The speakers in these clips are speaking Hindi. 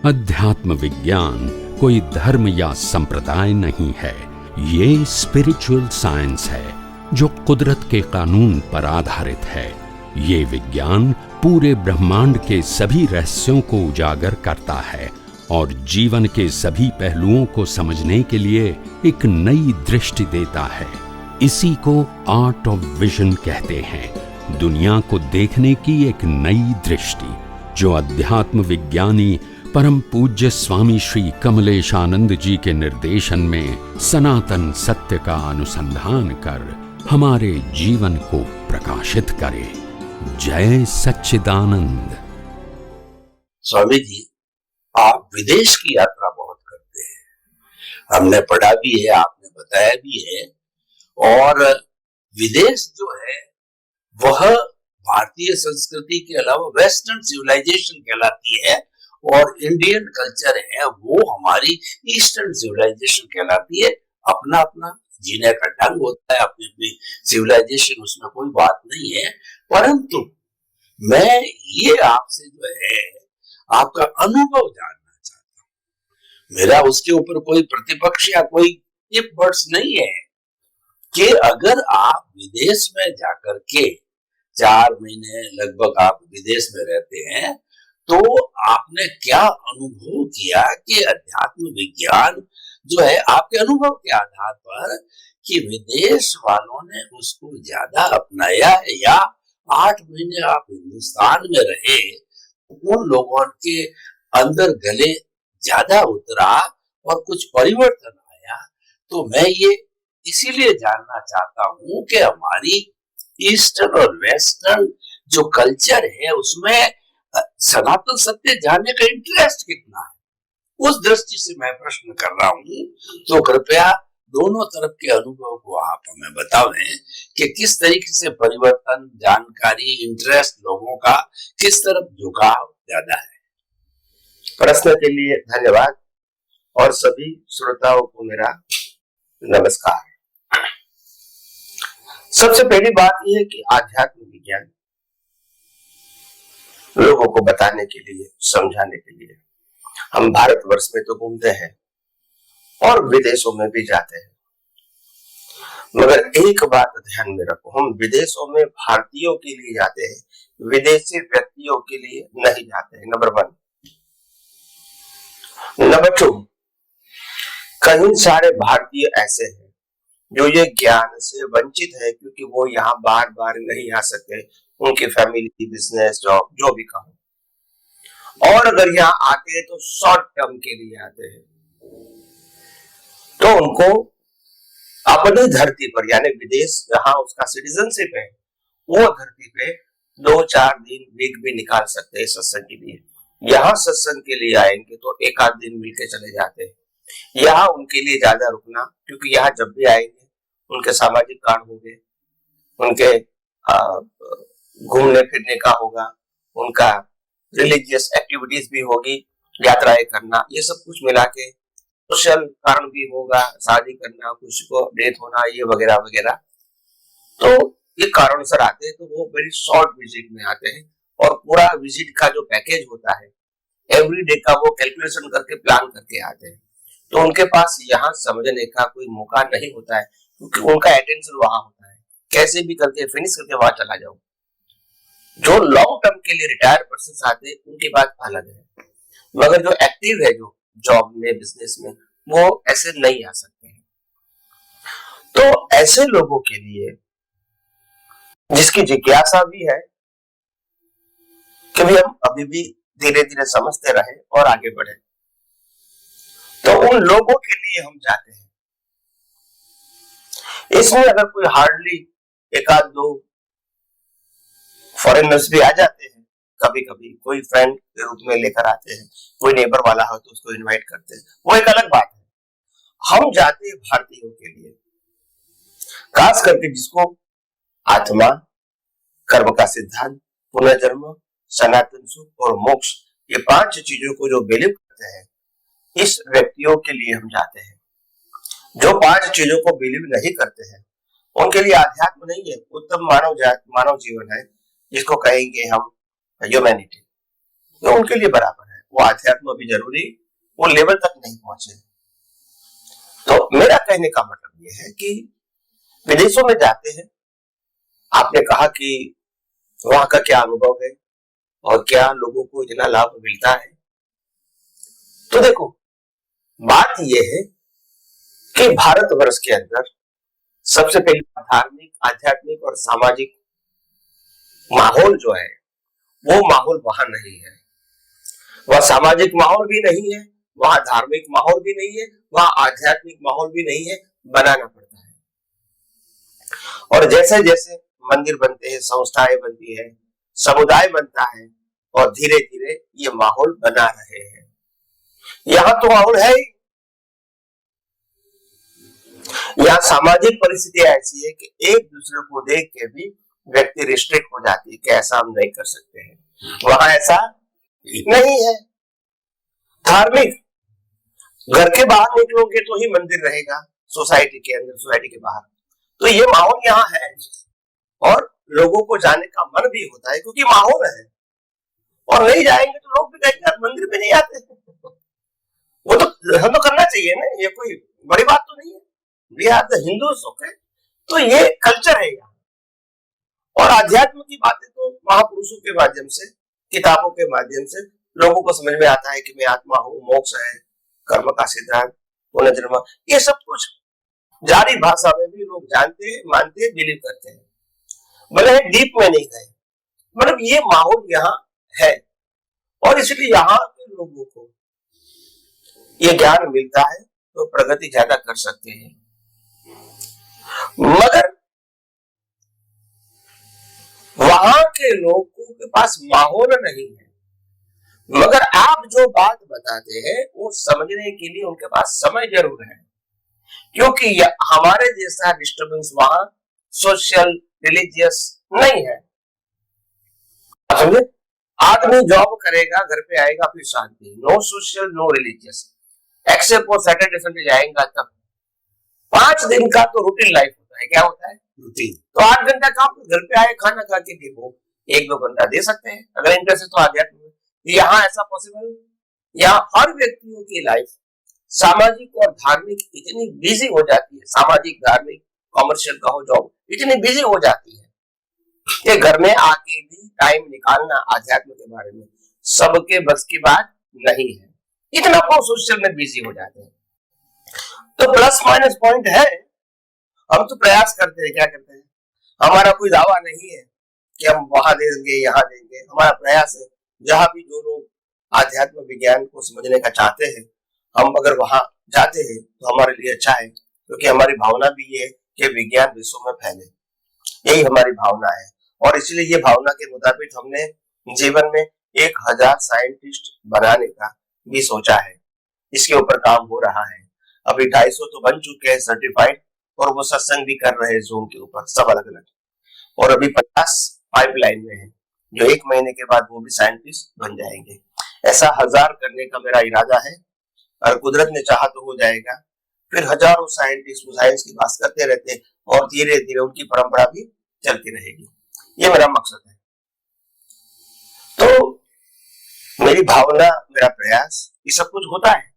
अध्यात्म विज्ञान कोई धर्म या संप्रदाय नहीं है, ये स्पिरिचुअल साइंस है जो कुदरत के कानून पर आधारित है। ये विज्ञान पूरे ब्रह्मांड के सभी रहस्यों को उजागर करता है और जीवन के सभी पहलुओं को समझने के लिए एक नई दृष्टि देता है। इसी को आर्ट ऑफ विजन कहते हैं, दुनिया को देखने की एक नई दृष्टि, जो अध्यात्म विज्ञानी परम पूज्य स्वामी श्री कमलेशानंद जी के निर्देशन में सनातन सत्य का अनुसंधान कर हमारे जीवन को प्रकाशित करे। जय सच्चिदानंद। स्वामी जी, आप विदेश की यात्रा बहुत करते हैं, हमने पढ़ा भी है, आपने बताया भी है। और विदेश जो है वह भारतीय संस्कृति के अलावा वेस्टर्न सिविलाइजेशन कहलाती है, और इंडियन कल्चर है वो हमारी ईस्टर्न सिविलाइजेशन कहलाती है। अपना अपना जीने का ढंग होता है, अपनी अपनी सिविलाइजेशन, उसमें कोई बात नहीं है। परंतु मैं ये आपसे जो है आपका अनुभव जानना चाहता हूँ। मेरा उसके ऊपर कोई प्रतिपक्ष या कोई टिप वर्ड्स नहीं है कि अगर आप विदेश में जाकर के 4 महीने लगभग आप विदेश में रहते हैं, तो आपने क्या अनुभव किया कि अध्यात्म विज्ञान जो है आपके अनुभव के आधार पर कि विदेश वालों ने उसको ज्यादा अपनाया है, या 8 महीने आप हिंदुस्तान में रहे उन लोगों के अंदर गले ज्यादा उतरा और कुछ परिवर्तन आया। तो मैं ये इसीलिए जानना चाहता हूँ कि हमारी ईस्टर्न और वेस्टर्न जो कल्चर है उसमें सनातन सत्य जानने का इंटरेस्ट कितना है, उस दृष्टि से मैं प्रश्न कर रहा हूँ। तो कृपया दोनों तरफ के अनुभव को आप हमें बतावें कि किस तरीके से परिवर्तन, जानकारी, इंटरेस्ट लोगों का किस तरफ झुकाव ज्यादा है। प्रश्न के लिए धन्यवाद और सभी श्रोताओं को मेरा नमस्कार। सबसे पहली बात यह है कि आध्यात्म विज्ञान लोगों को बताने के लिए, समझाने के लिए हम भारतवर्ष में तो घूमते हैं और विदेशों में भी जाते हैं, मगर एक बात ध्यान में रखो, हम विदेशों में भारतीयों के लिए जाते हैं, विदेशी व्यक्तियों के लिए नहीं जाते हैं। नंबर 1। नंबर 2, कई सारे भारतीय ऐसे हैं जो ये ज्ञान से वंचित है क्योंकि वो यहाँ बार बार नहीं आ सकते, उनकी फैमिली, बिजनेस, जॉब जो भी कहो, और अगर यहाँ आते हैं तो शॉर्ट टर्म के लिए आते हैं। तो उनको अपनी धरती पर, यानी विदेश जहां उसका सिटीजनशिप है, वो धरती पे 2-4 दिन, वीक भी निकाल सकते हैं सत्संग के लिए। यहाँ सत्संग के लिए आएंगे तो 1-8 दिन मिलके चले जाते हैं। यहाँ उनके लिए ज्यादा रुकना, क्योंकि यहाँ जब भी आएंगे उनके सामाजिक कार्य होंगे, उनके घूमने फिरने का होगा, उनका रिलीजियस एक्टिविटीज भी होगी, यात्राएं करना, ये सब कुछ मिला के सोशल कारण भी होगा, शादी करना, कुछ को डेथ होना, ये वगैरह वगैरह। तो ये कारण सर आते हैं, तो वो वेरी शॉर्ट विजिट में आते हैं और पूरा विजिट का जो पैकेज होता है एवरी डे का वो कैलकुलेशन करके प्लान करके आते हैं। तो उनके पास यहाँ समझने का कोई मौका नहीं होता है क्योंकि उनका अटेंशन वहां होता है, कैसे भी करके फिनिश करके वहां चला जाओ। जो लॉन्ग टर्म के लिए रिटायर्ड पर्सन आते हैं उनकी बात अलग है, मगर जो एक्टिव है, जो जॉब में, बिजनेस में, वो ऐसे नहीं आ सकते हैं। तो ऐसे लोगों के लिए जिसकी जिज्ञासा भी है कि भी हम अभी भी धीरे धीरे समझते रहे और आगे बढ़े, तो उन लोगों के लिए हम जाते हैं। इसमें अगर कोई हार्डली 1-2 फॉरेनर्स भी आ जाते हैं, कभी कभी कोई फ्रेंड के रूप में लेकर आते हैं, कोई नेबर वाला हो तो उसको इनवाइट करते हैं, वो एक अलग बात है। हम जाते हैं भारतीयों के लिए, खास करके जिसको आत्मा, कर्म का सिद्धांत, पुनर्जन्म, सनातन सुख और मोक्ष, ये 5 चीजों को जो बिलीव करते हैं, इस व्यक्तियों के लिए हम जाते हैं। जो 5 चीजों को बिलीव नहीं करते हैं उनके लिए आध्यात्म नहीं है, उत्तम मानव जीवन है, जिसको कहेंगे हम ह्यूमैनिटी, तो उनके लिए बराबर है। वो आध्यात्म भी जरूरी, वो लेवल तक नहीं पहुंचे। तो मेरा कहने का मतलब ये है कि विदेशों में जाते हैं, आपने कहा कि वहां का क्या अनुभव है और क्या लोगों को इतना लाभ मिलता है। तो देखो, बात यह है कि भारतवर्ष के अंदर सबसे पहले धार्मिक, आध्यात्मिक और सामाजिक माहौल जो है वो माहौल वहां नहीं है। वह सामाजिक माहौल भी नहीं है, वहां धार्मिक माहौल भी नहीं है, वहां आध्यात्मिक माहौल भी नहीं है, बनाना पड़ता है। और जैसे जैसे मंदिर बनते हैं, संस्थाएं बनती है, समुदाय बनता है, और धीरे धीरे ये माहौल बना रहे हैं। यहाँ तो माहौल है ही, यहाँ सामाजिक परिस्थिति ऐसी है कि एक दूसरे को देख के भी व्यक्ति रिस्ट्रिक्ट हो जाती है कि ऐसा हम नहीं कर सकते हैं। वहां ऐसा नहीं है। धार्मिक, घर के बाहर निकलोगे तो ही मंदिर रहेगा, सोसाइटी के अंदर, सोसाइटी के बाहर। तो ये माहौल यहाँ है और लोगों को जाने का मन भी होता है क्योंकि माहौल है। और नहीं जाएंगे तो लोग भी कहेंगे मंदिर में नहीं आते। वो तो हम तो करना चाहिए ना, ये कोई बड़ी बात तो नहीं है। We are the Hindus, okay. तो ये कल्चर है यहाँ। और अध्यात्म की बातें तो महापुरुषों के माध्यम से, किताबों के माध्यम से लोगों को समझ में आता है कि मैं आत्मा हूँ, मोक्ष है, कर्म का सिद्धांत, पुनर्जन्म, ये सब कुछ जारी भाषा में भी लोग जानते हैं, मानते हैं, बिलीव करते हैं, भले डीप में नहीं गए। मतलब ये माहौल यहाँ है और इसलिए यहाँ के लोगों को ये ज्ञान मिलता है तो प्रगति ज्यादा कर सकते हैं। मगर वहां के लोगों के पास माहौल नहीं है। मगर आप जो बात बताते हैं वो समझने के लिए उनके पास समय जरूर है, क्योंकि हमारे जैसा डिस्टर्बेंस वहां सोशल, रिलीजियस नहीं है। समझे? आदमी जॉब करेगा, घर पे आएगा, फिर शांति, no social, no religious, except for Saturday Sunday जाएगा तब। 5 दिन का तो रूटीन लाइफ होता है। क्या होता है? रूटीन। तो 8 घंटा काम, घर पे आए, खाना खा के देखो, 1-2 घंटा दे सकते हैं अगर इंटरेस्ट है तो आध्यात्म में। यहाँ ऐसा पॉसिबल? यहाँ हर व्यक्तियों की लाइफ सामाजिक और धार्मिक इतनी बिजी हो जाती है, सामाजिक, धार्मिक, कॉमर्शियल कहो, जॉब इतनी बिजी हो जाती है कि घर में आके भी टाइम निकालना आध्यात्म के बारे में सबके बस की बात नहीं है। इतना बहुत सोशल में बिजी हो जाते हैं। तो प्लस माइनस पॉइंट है, हम तो प्रयास करते हैं। क्या करते हैं? हमारा कोई दावा नहीं है कि हम वहां देंगे, यहाँ देंगे। हमारा प्रयास है जहां भी जो लोग आध्यात्म विज्ञान को समझने का चाहते हैं, हम अगर वहां जाते हैं तो हमारे लिए अच्छा है, क्योंकि हमारी भावना भी ये है कि विज्ञान विश्व में फैले। यही हमारी भावना है और इसलिए ये भावना के मुताबिक हमने जीवन में 1000 साइंटिस्ट बनाने का भी सोचा है। इसके ऊपर काम हो रहा है। अभी 250 तो बन चुके हैं सर्टिफाइड, और वो सत्संग भी कर रहे हैं जूम के ऊपर, सब अलग अलग। और अभी 50 पाइपलाइन में है, जो 1 महीने के बाद वो भी साइंटिस्ट बन जाएंगे। ऐसा 1000 करने का मेरा इरादा है, और कुदरत ने चाहा तो हो जाएगा। फिर हजारों साइंटिस्ट साइंस की बात करते रहते हैं और धीरे धीरे उनकी परंपरा भी चलती रहेगी। ये मेरा मकसद है। तो मेरी भावना, मेरा प्रयास, ये सब कुछ होता है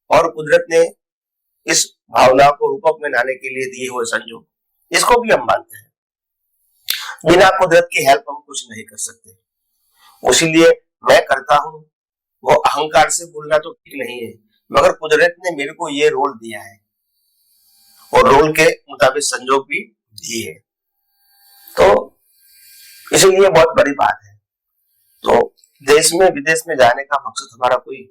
और कुदरत ने इस भावना को रूपक में लाने के लिए दिए हुए संजोग, इसको भी हम मानते हैं। बिना कुदरत की हेल्प हम कुछ नहीं कर सकते। इसीलिए मैं करता हूं, वो अहंकार से बोलना तो ठीक नहीं है, मगर कुदरत ने मेरे को ये रोल दिया है और रोल के मुताबिक संजोग भी दिए हैं। तो इसलिए बहुत बड़ी बात है। तो देश में विदेश में जाने का मकसद हमारा कोई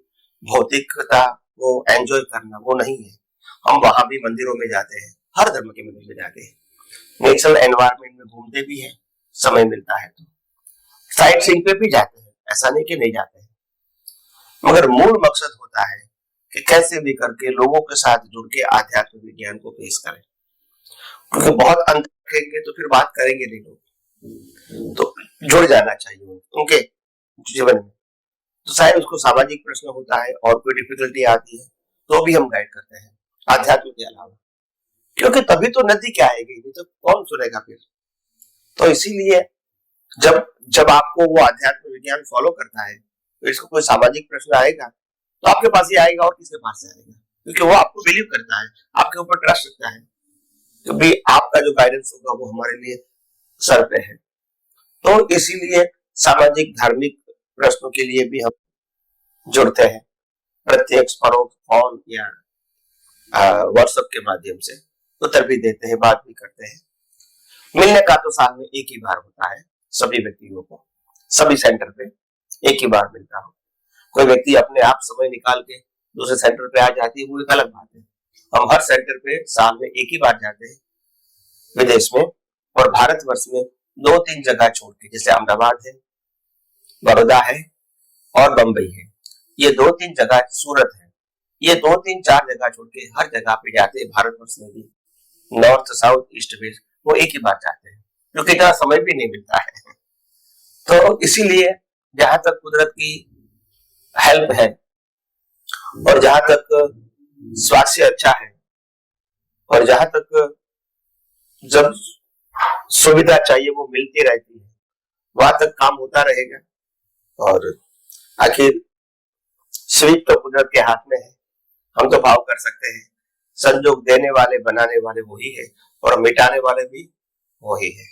भौतिकता को एंजॉय करना वो नहीं है। हम वहां भी मंदिरों में जाते हैं, हर धर्म के मंदिर में जाते हैं, नेचुरल एनवायरनमेंट में घूमते भी हैं, समय मिलता है तो साइट सीइंग पे भी जाते हैं, ऐसा नहीं कि नहीं जाते हैं। मगर मूल मकसद होता है कि कैसे भी करके लोगों के साथ जुड़ के आध्यात्मिक विज्ञान को पेश करें, क्योंकि बहुत अंतर रखेंगे तो फिर बात करेंगे नहीं लोग। तो जुड़ जाना चाहिए उनके जीवन में। तो शायद उसको सामाजिक प्रश्न होता है और कोई डिफिकल्टी आती है तो भी हम गाइड करते हैं आध्यात्म के अलावा, क्योंकि तभी तो नदी क्या आएगी, नहीं तो कौन सुनेगा फिर। तो इसीलिए जब आपको वो आध्यात्म विज्ञान फॉलो करता है तो इसको कोई सामाजिक प्रश्न आएगा तो आपके पास ही आएगा और किसके पास से आएगा, क्योंकि वो आपको बिलीव करता है, आपके ऊपर ट्रस्ट रखता है, क्योंकि आपका जो गाइडेंस होगा वो हमारे लिए सर पे है। तो इसीलिए सामाजिक धार्मिक प्रश्नों के लिए भी हम जुड़ते हैं, प्रत्यक्ष परोक्ष फोन या व्हाट्सएप के माध्यम से उत्तर भी देते हैं, बात भी करते हैं। मिलने का तो साल में एक ही बार होता है, सभी व्यक्तियों को सभी सेंटर पे एक ही बार मिलता हो। कोई व्यक्ति अपने आप समय निकाल के दूसरे सेंटर पे आ जाती है, वो एक अलग बात है। हम हर सेंटर पे साल में एक ही बार जाते हैं विदेश में, और भारतवर्ष में 2-3 जगह छोड़ के, जैसे अहमदाबाद है, बड़ौदा है और बंबई है, ये 2-3 जगह, सूरत है, ये 2-3-4 जगह छोड़ के हर जगह पे जाते हैं भारतवर्ष में भी, नॉर्थ साउथ ईस्ट वेस्ट, वो एक ही बार जाते हैं, क्योंकि इतना समय भी नहीं मिलता है। तो इसीलिए जहां तक कुदरत की हेल्प है और जहां तक स्वास्थ्य अच्छा है और जहां तक जब सुविधा चाहिए वो मिलती रहती है, वहां तक काम होता रहेगा। और आखिर स्वीप तो कुदरत के हाथ में है, हम तो भाव कर सकते हैं, संजोग देने वाले बनाने वाले वही है और मिटाने वाले भी वही है।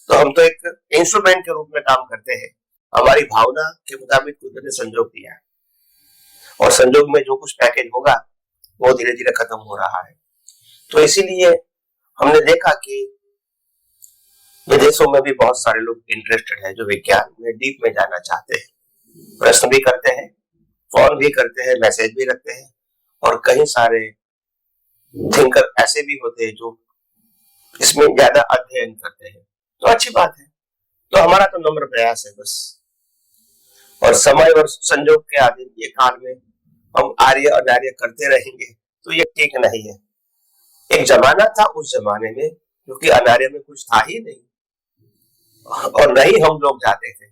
तो हम तो एक इंस्ट्रूमेंट के रूप में काम करते हैं, हमारी भावना के मुताबिक कुदरत ने संजोग दिया है और संजोग में जो कुछ पैकेज होगा वो धीरे धीरे खत्म हो रहा है। तो इसीलिए हमने देखा कि विदेशों में भी बहुत सारे लोग इंटरेस्टेड है जो विज्ञान में डीप में जाना चाहते हैं, प्रश्न भी करते हैं, फोन भी करते हैं, मैसेज भी रखते हैं, और कई सारे थिंकर ऐसे भी होते हैं जो इसमें ज्यादा अध्ययन करते हैं। तो अच्छी बात है। तो हमारा तो नम्र प्रयास है बस, और समय और संजोग के अधीन ये काल में हम आर्य अनार्य करते रहेंगे तो ये ठीक नहीं है। एक जमाना था, उस जमाने में क्योंकि अनार्य में कुछ था ही नहीं और नहीं हम लोग जाते थे,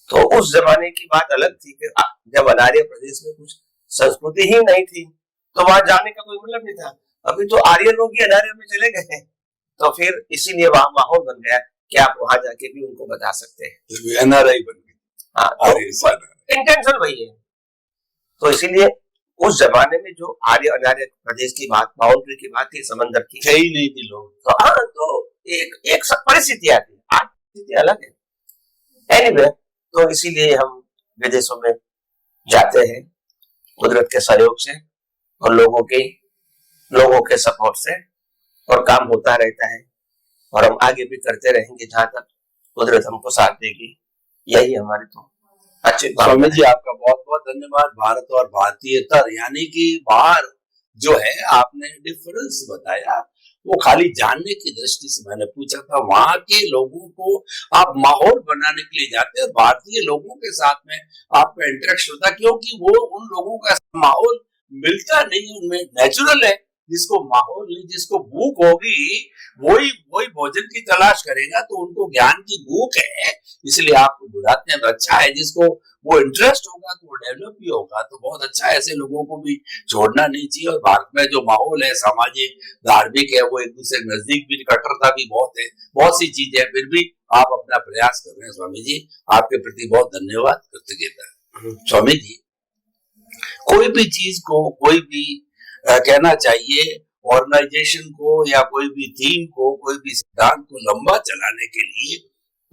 तो उस जमाने की बात अलग थी कि जब अनार्य प्रदेश में कुछ संस्कृति ही नहीं थी तो वहां जाने का कोई मतलब नहीं था। अभी तो आर्य लोग ही अनार्य में चले गए, तो फिर इसीलिए वहां माहौल बन गया कि आप वहां जाके भी उनको बता सकते हैं, एनआरआई बन गए। हाँ, तो इंटेंशन वही है। तो इसीलिए उस जमाने में जो आर्य अनार्य प्रदेश की बात, बाउंड्री की बात थी, समंदर की थे ही नहीं थी लोग। तो हाँ, तो एक सब परिस्थिति आती है, आज स्थिति अलग है। एनीवे, तो इसीलिए हम विदेशों में जाते हैं कुदरत के सहयोग से और लोगों के सपोर्ट से, और काम होता रहता है और हम आगे भी करते रहेंगे जहां तक कुदरत हमको साथ देगी। यही हमारी तो अच्छी स्वामी जी, आपका बहुत बहुत धन्यवाद। भारत और भारतीयतर यानी कि बाहर जो है आपने डिफरेंस बताया, वो खाली जानने की दृष्टि से मैंने पूछा था। वहां के लोगों को आप माहौल बनाने के लिए जाते हैं, भारतीय लोगों के साथ में आपका इंटरेक्शन होता, क्योंकि वो उन लोगों का माहौल मिलता नहीं, उनमें नेचुरल है। जिसको माहौल नहीं, जिसको भूख होगी वही भोजन की तलाश करेगा, तो उनको ज्ञान की भूख है, इसलिए आपको बुलाते हैं। तो अच्छा है, जिसको वो इंटरेस्ट होगा तो वो डेवलप भी होगा, तो बहुत अच्छा है। ऐसे लोगों को भी छोड़ना नहीं चाहिए। और भारत में जो माहौल है सामाजिक धार्मिक है, वो एक दूसरे नजदीक भी, कट्टरता भी बहुत है, बहुत सी चीजें हैं, फिर भी आप अपना प्रयास कर रहे हैं। स्वामी जी, आपके प्रति बहुत धन्यवाद, कृतज्ञता। स्वामी जी, कोई भी चीज को, कोई भी कहना चाहिए ऑर्गेनाइजेशन को या कोई भी थीम को, कोई भी सिद्धांत को लंबा चलाने के लिए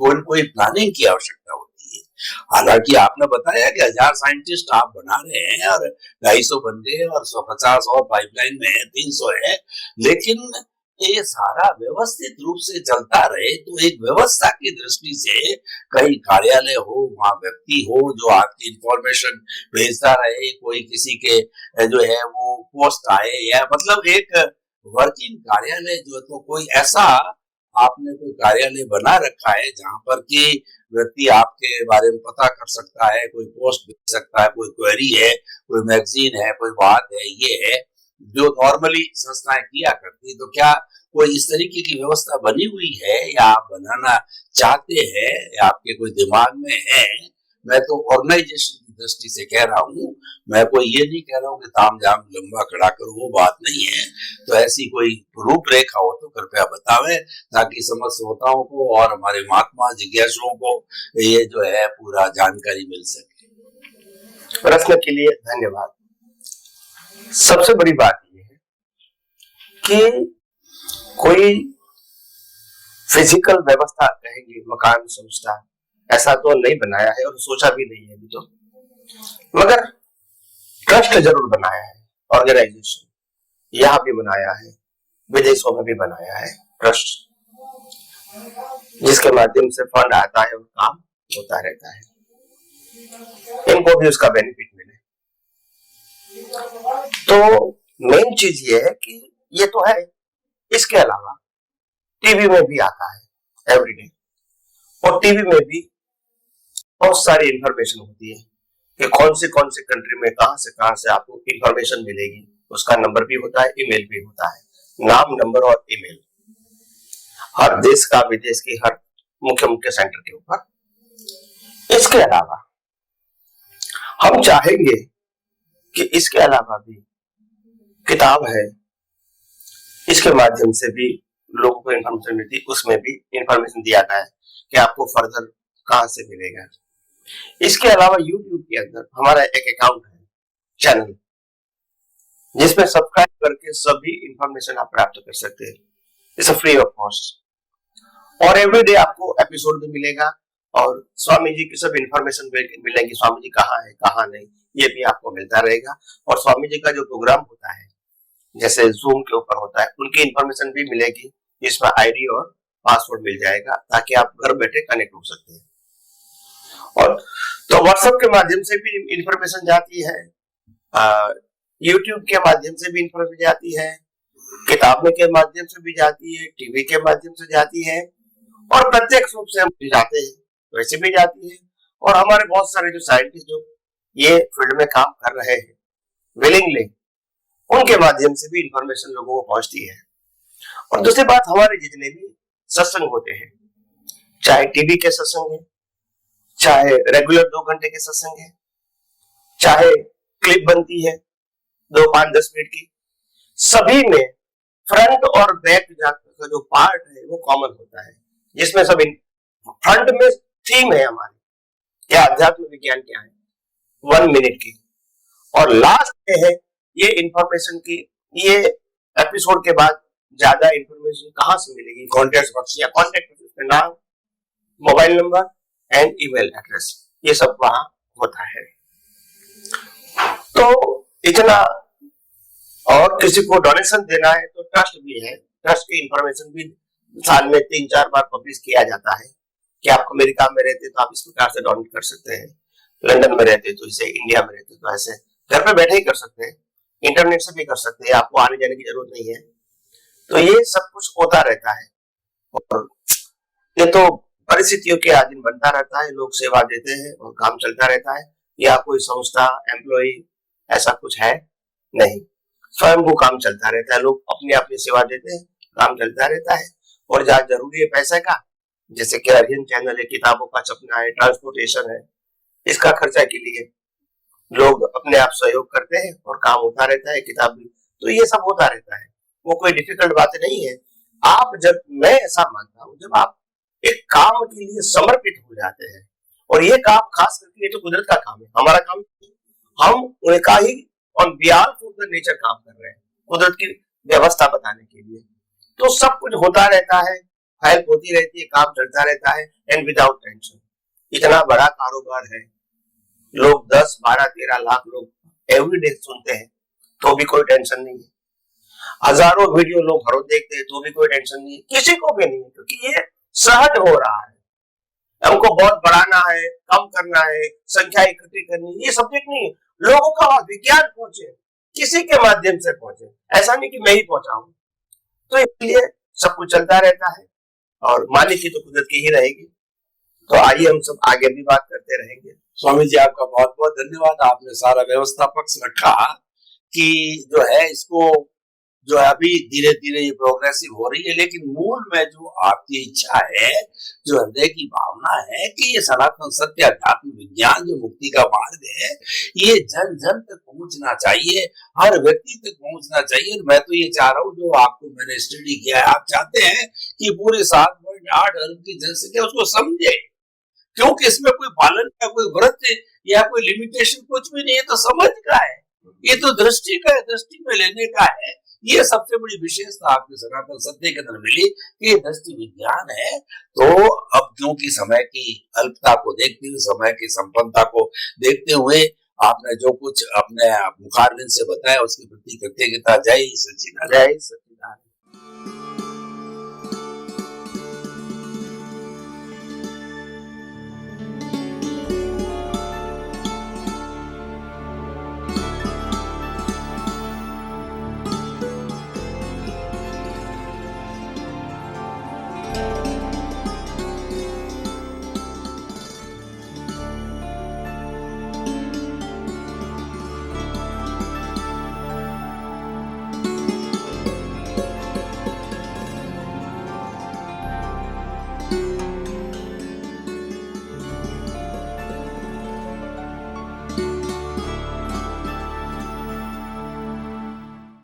कोई प्लानिंग की आवश्यकता होती है। हालांकि आपने बताया कि 1000 साइंटिस्ट आप बना रहे हैं और 250 बन गए और 150 और पाइपलाइन में है, 300 है, लेकिन ये सारा व्यवस्थित रूप से चलता रहे तो एक व्यवस्था की दृष्टि से कहीं कार्यालय हो, वहां व्यक्ति हो जो आपकी इंफॉर्मेशन भेजता रहे, कोई किसी के जो है वो पोस्ट आए, या मतलब एक वर्किंग कार्यालय जो, तो कोई ऐसा आपने कोई कार्यालय बना रखा है जहां पर कि व्यक्ति आपके बारे में पता कर सकता है, कोई पोस्ट भेज सकता है, कोई क्वेरी है, कोई मैगजीन है, कोई बात है, ये है जो नॉर्मली संस्थाएं किया करती। तो क्या कोई इस तरीके की व्यवस्था बनी हुई है या आप बनाना चाहते हैं या आपके कोई दिमाग में है? मैं तो ऑर्गेनाइजेशन की दृष्टि से कह रहा हूँ, मैं कोई ये नहीं कह रहा हूँ कि तामझाम लंबा खड़ा करो, वो बात नहीं है। तो ऐसी कोई रूपरेखा हो तो कृपया बतावें, ताकि समस्त श्रोताओं को और हमारे महात्मा जिज्ञासुओं को ये जो है पूरा जानकारी मिल सके। प्रश्न के लिए धन्यवाद। सबसे बड़ी बात यह है कि कोई फिजिकल व्यवस्था कहेंगे, मकान संस्था, ऐसा तो नहीं बनाया है और सोचा भी नहीं है अभी तो, मगर ट्रस्ट जरूर बनाया है, ऑर्गेनाइजेशन यहाँ भी बनाया है, विदेशों में भी बनाया है ट्रस्ट, जिसके माध्यम से फंड आता है और काम होता रहता है, इनको भी उसका बेनिफिट मिले। तो मेन चीज ये है कि ये तो है, इसके अलावा टीवी में भी आता है एवरीडे, और टीवी में भी बहुत सारी इंफॉर्मेशन होती है कि कौन से कंट्री में कहां से आपको इंफॉर्मेशन मिलेगी। उसका नंबर भी होता है, ईमेल भी होता है, नाम, नंबर और ईमेल, हर देश का, विदेश के हर मुख्य सेंटर के ऊपर। इसके अलावा हम चाहेंगे कि इसके अलावा भी किताब है, इसके माध्यम से भी लोगों को इंफॉर्मेशन मिलती है, उसमें भी इंफॉर्मेशन दिया गया है कि आपको फर्दर कहां से मिलेगा। इसके अलावा यूट्यूब के अंदर हमारा एक अकाउंट है, चैनल, जिसमें सब्सक्राइब करके सभी इंफॉर्मेशन आप प्राप्त कर सकते हैं, इट्स फ्री ऑफ कॉस्ट। और एवरीडे आपको एपिसोड भी मिलेगा और स्वामी जी की सब इंफॉर्मेशन मिलेंगी, स्वामी जी कहाँ है कहाँ नहीं, ये भी आपको मिलता रहेगा। और स्वामी जी का जो प्रोग्राम होता है, जैसे जूम के ऊपर होता है, उनकी इंफॉर्मेशन भी मिलेगी, जिसमें आईडी और पासवर्ड मिल जाएगा, ताकि आप घर बैठे कनेक्ट हो सकते हैं। और तो व्हाट्सएप के माध्यम से भी इंफॉर्मेशन जाती है, यूट्यूब के माध्यम से भी इंफॉर्मेशन जाती है, किताबों के माध्यम से भी जाती है, टीवी के माध्यम से जाती है, और प्रत्यक्ष रूप से हम जाते हैं वैसे भी जाती है। और हमारे बहुत सारे जो साइंटिस्ट जो ये फील्ड में काम कर रहे हैं विलिंगली, उनके माध्यम से भी इंफॉर्मेशन लोगों को पहुंचती है। और दूसरी बात, हमारे जितने भी सत्संग होते हैं, चाहे टीवी के सत्संग है, चाहे रेगुलर 2 घंटे के सत्संग है, चाहे क्लिप बनती है 2, 5, 10 मिनट की, सभी में फ्रंट और बैक का जो पार्ट है वो कॉमन होता है, जिसमें सब फ्रंट में थीम है हमारी, क्या अध्यात्म विज्ञान क्या है, 1 मिनट की, और लास्ट में है ये इंफॉर्मेशन की, ये एपिसोड के बाद ज्यादा इंफॉर्मेशन कहां से मिलेगी, कॉन्टेक्ट बॉक्स या कॉन्टेक्ट में नाम, mobile number and email address, ये सब वहां होता है। तो इतना, और किसी को डोनेशन देना है तो ट्रस्ट भी है, ट्रस्ट की इंफॉर्मेशन भी साल में 3-4 बार पब्लिश किया जाता है कि आप अमेरिका में रहते तो आप इस प्रकार से डोनेट कर सकते हैं, लंदन में रहते तो इसे, इंडिया में रहते तो ऐसे, घर पे बैठे ही कर सकते हैं, इंटरनेट से भी कर सकते हैं, आपको आने जाने की जरूरत नहीं है। तो ये सब कुछ होता रहता है, और ये तो परिस्थितियों के अधीन बनता रहता है, लोग सेवा देते हैं और काम चलता रहता है, या कोई संस्था, एम्प्लॉय, ऐसा कुछ है नहीं, स्वयं वो काम चलता रहता है, लोग अपने अपनी सेवा देते हैं, काम चलता रहता है। और जहाँ जरूरी है पैसे का, जैसे कि अरिहंत चैनल है, किताबों का छपना है, ट्रांसपोर्टेशन है, इसका खर्चा के लिए लोग अपने आप सहयोग करते हैं और काम होता रहता है, किताब भी, तो ये सब होता रहता है, वो कोई डिफिकल्ट बात नहीं है। आप जब, मैं ऐसा मानता हूँ, जब आप एक काम के लिए समर्पित हो जाते हैं, और ये काम खास करके ये तो कुदरत का काम है, हमारा काम, हम उनका ही on behalf of the nature काम कर रहे हैं, कुदरत की व्यवस्था बताने के लिए, तो सब कुछ होता रहता है, हेल्प होती रहती है, काम चलता रहता है, एंड विदाउट टेंशन। इतना बड़ा कारोबार है, लोग 10, 12, 13 लाख लोग एवरीडे सुनते हैं तो भी कोई टेंशन नहीं है, हजारों वीडियो लोग हर रोज देखते हैं तो भी कोई टेंशन नहीं है, किसी को भी नहीं है, क्योंकि ये सहज हो रहा है। हमको बहुत बढ़ाना है, कम करना है, संख्या इकट्ठी करनी है, ये सब्जेक्ट नहीं है, लोगों का विज्ञान पहुंचे, किसी के माध्यम से पहुंचे, ऐसा नहीं कि मैं ही पहुंचाऊं। तो इसलिए सब कुछ चलता रहता है, और मालिक की तो कुदरत की ही रहेगी। तो आइए हम सब आगे भी बात करते रहेंगे। स्वामी जी, आपका बहुत बहुत धन्यवाद, आपने सारा व्यवस्था पक्ष रखा कि जो है इसको, जो है अभी धीरे धीरे ये प्रोग्रेसिव हो रही है, लेकिन मूल में जो आपकी इच्छा है, जो हृदय की भावना है कि ये सनातन सत्य अध्यात्म विज्ञान जो मुक्ति का मार्ग है, ये जन जन तक पहुंचना चाहिए, हर व्यक्ति तक पहुंचना चाहिए। मैं तो ये चाह रहा हूँ, जो आपको मैंने स्टडी किया है, आप चाहते हैं कि पूरे 7.8 अरब की जनसंख्या उसको समझे, क्योंकि इसमें कोई पालन का कोई व्रत या कोई लिमिटेशन कुछ भी नहीं है, तो समझ का है, ये तो दृष्टि का है, दृष्टि में लेने का है। ये सबसे बड़ी विशेषता आपके सनातन सत्य के अंदर मिली कि ये दृष्टि विज्ञान है। तो अब क्योंकि समय की अल्पता को देखते हुए, समय की संपन्नता को देखते हुए आपने जो कुछ अपने मुखारबिंद से बताया उसके प्रति कृतज्ञता। जय सच्चिदानंद। जय सच्चिदानंद।